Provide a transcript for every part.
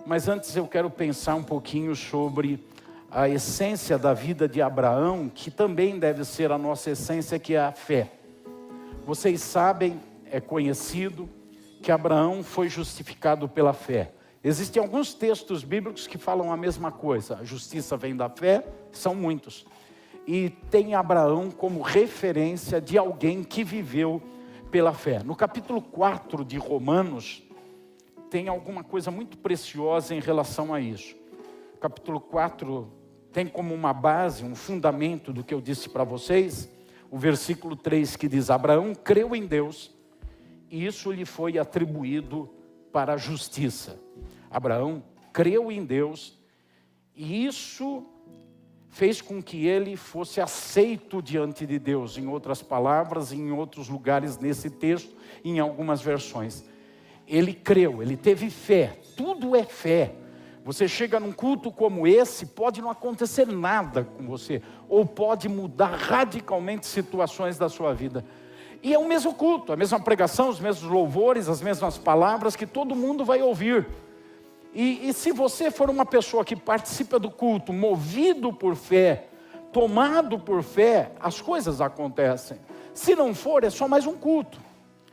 Mas antes eu quero pensar um pouquinho sobre a essência da vida de Abraão, que também deve ser a nossa essência, que é a fé. Vocês sabem, é conhecido, que Abraão foi justificado pela fé. Existem alguns textos bíblicos que falam a mesma coisa. A justiça vem da fé, são muitos. E tem Abraão como referência de alguém que viveu pela fé. No capítulo 4 de Romanos, tem alguma coisa muito preciosa em relação a isso. Capítulo 4 tem como uma base, um fundamento do que eu disse para vocês, o versículo 3 que diz: Abraão creu em Deus, e isso lhe foi atribuído para a justiça. Abraão creu em Deus, e isso fez com que ele fosse aceito diante de Deus. Em outras palavras, em outros lugares nesse texto, em algumas versões. Ele creu, ele teve fé, tudo é fé. Você chega num culto como esse, pode não acontecer nada com você, ou pode mudar radicalmente situações da sua vida. E é o mesmo culto, a mesma pregação, os mesmos louvores, as mesmas palavras que todo mundo vai ouvir. E se você for uma pessoa que participa do culto, movido por fé, tomado por fé, as coisas acontecem. Se não for, é só mais um culto.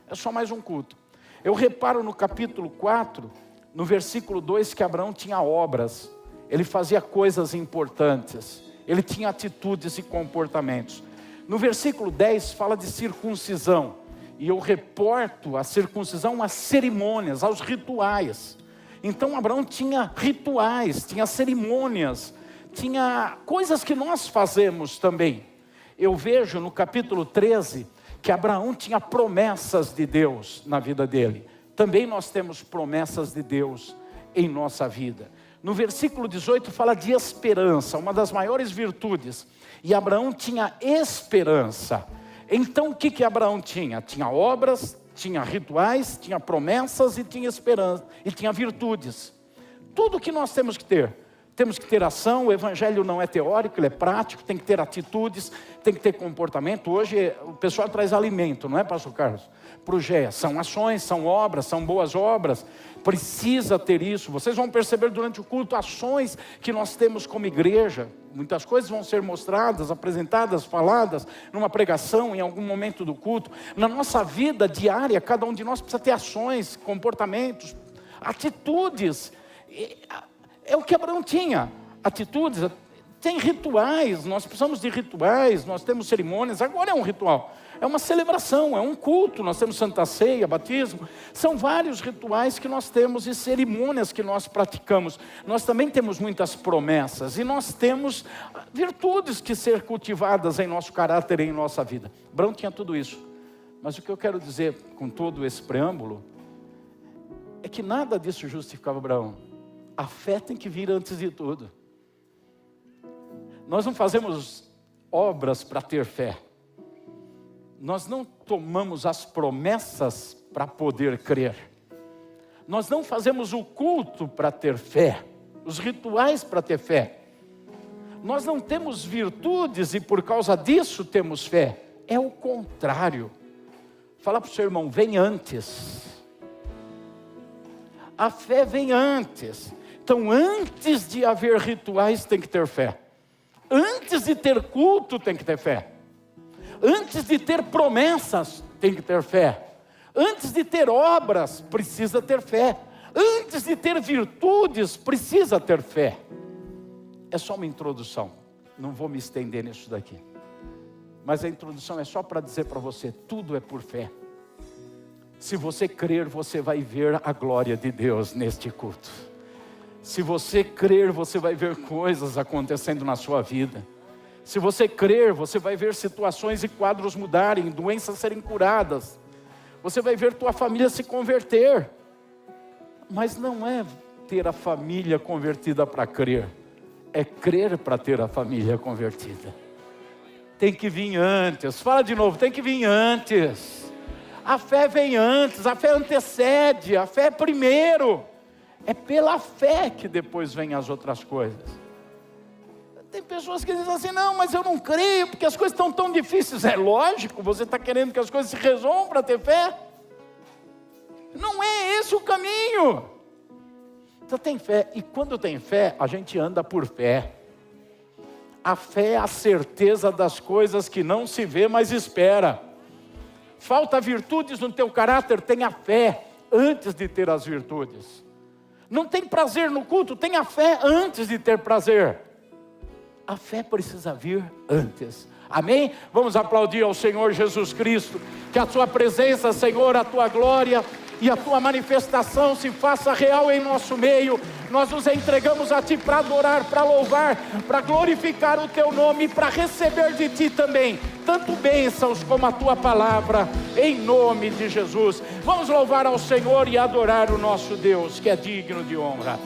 É só mais um culto. Eu reparo no capítulo 4, no versículo 2, que Abraão tinha obras. Ele fazia coisas importantes. Ele tinha atitudes e comportamentos. No versículo 10 fala de circuncisão. E eu reporto a circuncisão às cerimônias, aos rituais. Então Abraão tinha rituais, tinha cerimônias, tinha coisas que nós fazemos também. Eu vejo no capítulo 13 que Abraão tinha promessas de Deus na vida dele. Também nós temos promessas de Deus em nossa vida. No versículo 18 fala de esperança, uma das maiores virtudes. E Abraão tinha esperança. Então o que Abraão tinha? Tinha obras, tinha rituais, tinha promessas e tinha esperança, e tinha virtudes. Tudo que nós temos que ter. Temos que ter ação, o evangelho não é teórico, ele é prático, tem que ter atitudes, tem que ter comportamento. Hoje o pessoal traz alimento, não é, pastor Carlos? Para o GEA, são ações, são obras, são boas obras, precisa ter isso. Vocês vão perceber durante o culto ações que nós temos como igreja. Muitas coisas vão ser mostradas, apresentadas, faladas, numa pregação, em algum momento do culto. Na nossa vida diária, cada um de nós precisa ter ações, comportamentos, atitudes. É o que Abraão tinha, atitudes, tem rituais, nós precisamos de rituais, nós temos cerimônias, agora é um ritual, é uma celebração, é um culto, nós temos Santa Ceia, batismo, são vários rituais que nós temos e cerimônias que nós praticamos. Nós também temos muitas promessas e nós temos virtudes que ser cultivadas em nosso caráter e em nossa vida. Abraão tinha tudo isso, mas o que eu quero dizer com todo esse preâmbulo é que nada disso justificava Abraão. A fé tem que vir antes de tudo. Nós não fazemos obras para ter fé. Nós não tomamos as promessas para poder crer. Nós não fazemos o culto para ter fé, os rituais para ter fé. Nós não temos virtudes e por causa disso temos fé. É o contrário. Fala para o seu irmão, vem antes. A fé vem antes. Então, antes de haver rituais, tem que ter fé. Antes de ter culto, tem que ter fé. Antes de ter promessas, tem que ter fé. Antes de ter obras, precisa ter fé. Antes de ter virtudes, precisa ter fé. É só uma introdução. Não vou me estender nisso daqui. Mas a introdução é só para dizer para você, tudo é por fé. Se você crer, você vai ver a glória de Deus neste culto. Se você crer, você vai ver coisas acontecendo na sua vida. Se você crer, você vai ver situações e quadros mudarem, doenças serem curadas. Você vai ver tua família se converter. Mas não é ter a família convertida para crer. É crer para ter a família convertida. Tem que vir antes. Fala de novo, tem que vir antes. A fé vem antes, a fé antecede, a fé é primeiro. É pela fé que depois vem as outras coisas. Tem pessoas que dizem assim, não, mas eu não creio, porque as coisas estão tão difíceis. É lógico, você está querendo que as coisas se resolvam para ter fé? Não é esse o caminho. Você tem fé, e quando tem fé, a gente anda por fé. A fé é a certeza das coisas que não se vê, mas espera. Falta virtudes no teu caráter, tenha fé antes de ter as virtudes. Não tem prazer no culto, tenha fé antes de ter prazer. A fé precisa vir antes. Amém? Vamos aplaudir ao Senhor Jesus Cristo. Que a sua presença, Senhor, a tua glória e a tua manifestação se faça real em nosso meio. Nós nos entregamos a ti para adorar, para louvar, para glorificar o teu nome, para receber de ti também tanto bênçãos como a tua palavra, em nome de Jesus. Vamos louvar ao Senhor e adorar o nosso Deus, que é digno de honra.